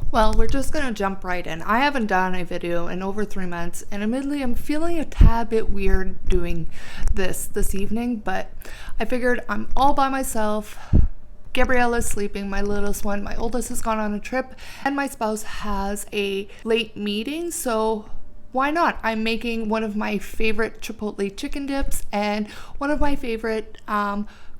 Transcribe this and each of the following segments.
Well, we're just gonna jump right in. I haven't done a video in over 3 months, and admittedly, I'm feeling a tad bit weird doing this evening, but I figured I'm all by myself. Gabriella's sleeping, my littlest one. My oldest has gone on a trip, and my spouse has a late meeting, so why not? I'm making one of my favorite Chipotle chicken dips and one of my favorite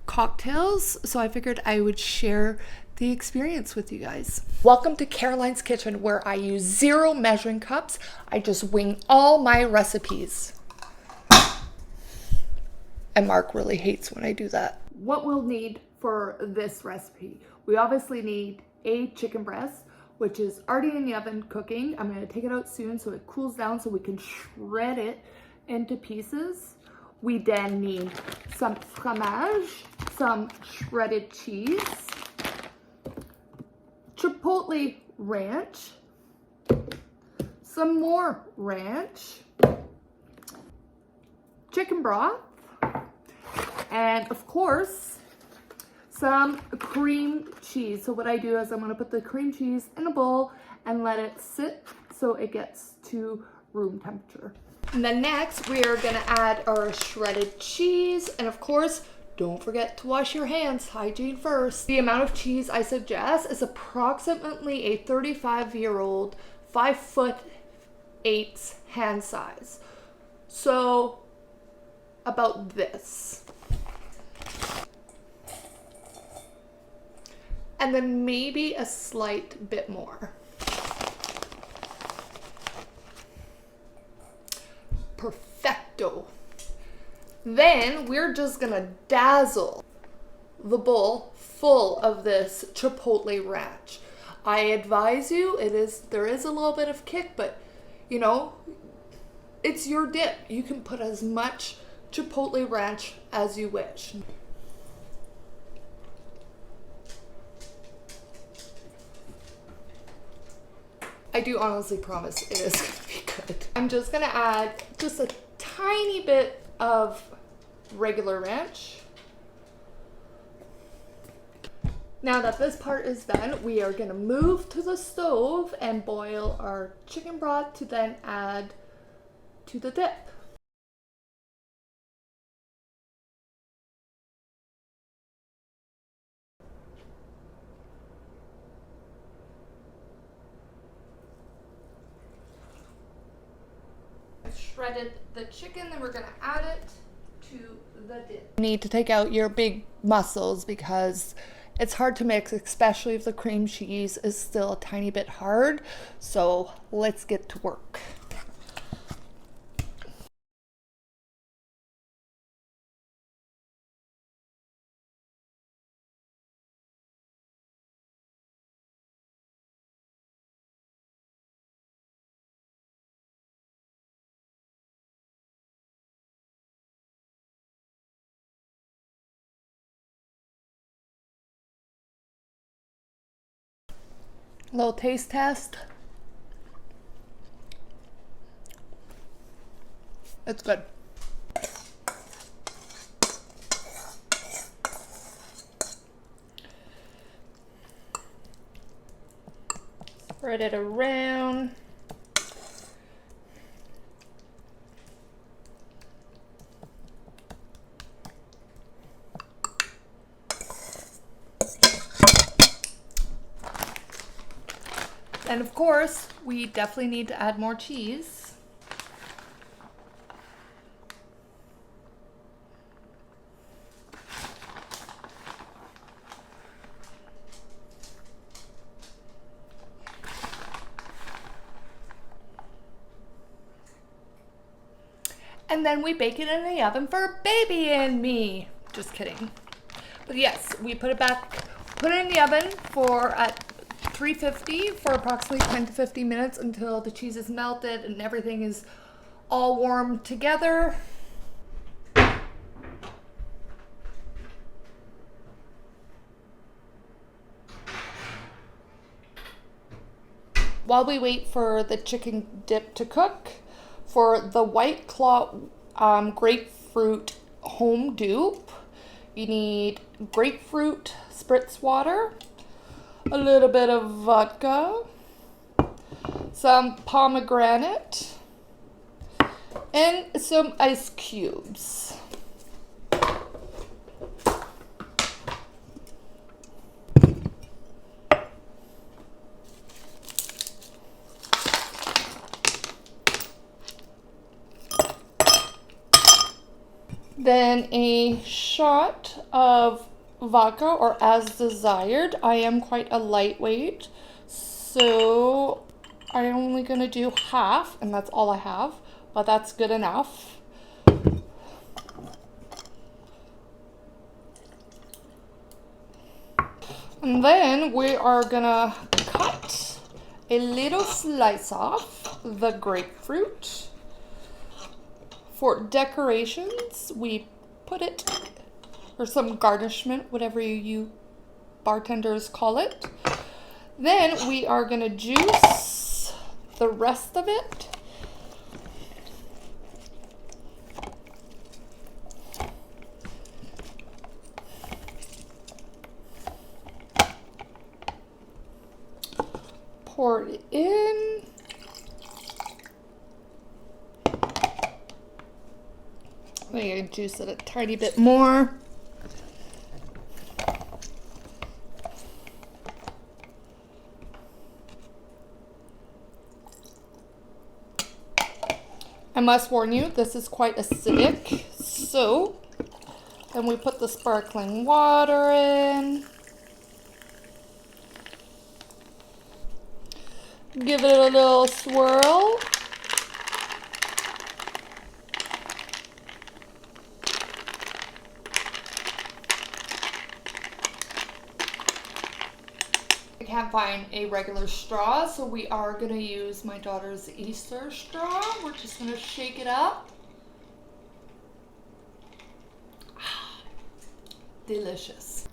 cocktails, so I figured I would share the experience with you guys. Welcome to Caroline's Kitchen, where I use 0 measuring cups. I just wing all my recipes. And Mark really hates when I do that. What we'll need for this recipe, we obviously need a chicken breast, which is already in the oven cooking. I'm going to take it out soon so it cools down so we can shred it into pieces. We then need some fromage, some shredded cheese, Chipotle ranch, some more ranch, chicken broth, and of course, some cream cheese. So what I do is I'm going to put the cream cheese in a bowl and let it sit so it gets to room temperature. And then next we are going to add our shredded cheese, and of course, don't forget to wash your hands, hygiene first. The amount of cheese I suggest is approximately a 35-year-old 5'8" hand size. So about this. And then maybe a slight bit more. Perfecto. Then we're just gonna dazzle the bowl full of this Chipotle ranch. I advise you, there is a little bit of kick, but you know, it's your dip. You can put as much Chipotle ranch as you wish. I do honestly promise it is going to be good. I'm just going to add just a tiny bit of regular ranch. Now that this part is done, we are going to move to the stove and boil our chicken broth to then add to the dip. Shredded the chicken, then we're going to add it to the dip. You need to take out your big muscles because it's hard to mix, especially if the cream cheese is still a tiny bit hard. So let's get to work. Little taste test. It's good. Spread it around. And of course, we definitely need to add more cheese. And then we bake it in the oven for baby and me. Just kidding. But yes, we put it in the oven at 350 for approximately 10 to 15 minutes until the cheese is melted and everything is all warm together. While we wait for the chicken dip to cook, for the White Claw grapefruit home dupe, you need grapefruit spritz water, a little bit of vodka, some pomegranate, and some ice cubes. Then a shot of vodka, or as desired. I am quite a lightweight, so I'm only gonna do half, and that's all I have, but that's good enough. And then we are gonna cut a little slice off the grapefruit. For decorations, we put it, or some garnishment, whatever you bartenders call it. Then we are gonna juice the rest of it. Pour it in. I'm gonna juice it a tiny bit more. I must warn you, this is quite acidic, so then we put the sparkling water in. Give it a little swirl. I can't find a regular straw, so we are going to use my daughter's Easter straw. We're just going to shake it up. Delicious.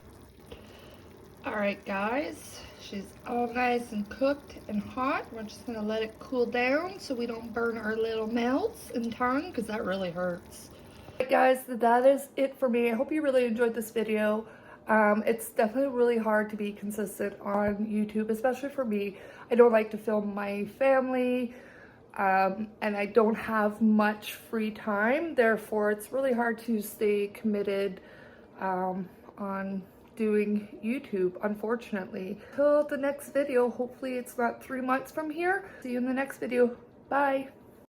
Alright guys, she's all nice and cooked and hot. We're just going to let it cool down so we don't burn our little mouths and tongue, because that really hurts. Alright guys, that is it for me. I hope you really enjoyed this video. It's definitely really hard to be consistent on YouTube, especially for me. I don't like to film my family, and I don't have much free time. Therefore, it's really hard to stay committed on doing YouTube, unfortunately. Till the next video, hopefully it's not 3 months from here. See you in the next video. Bye.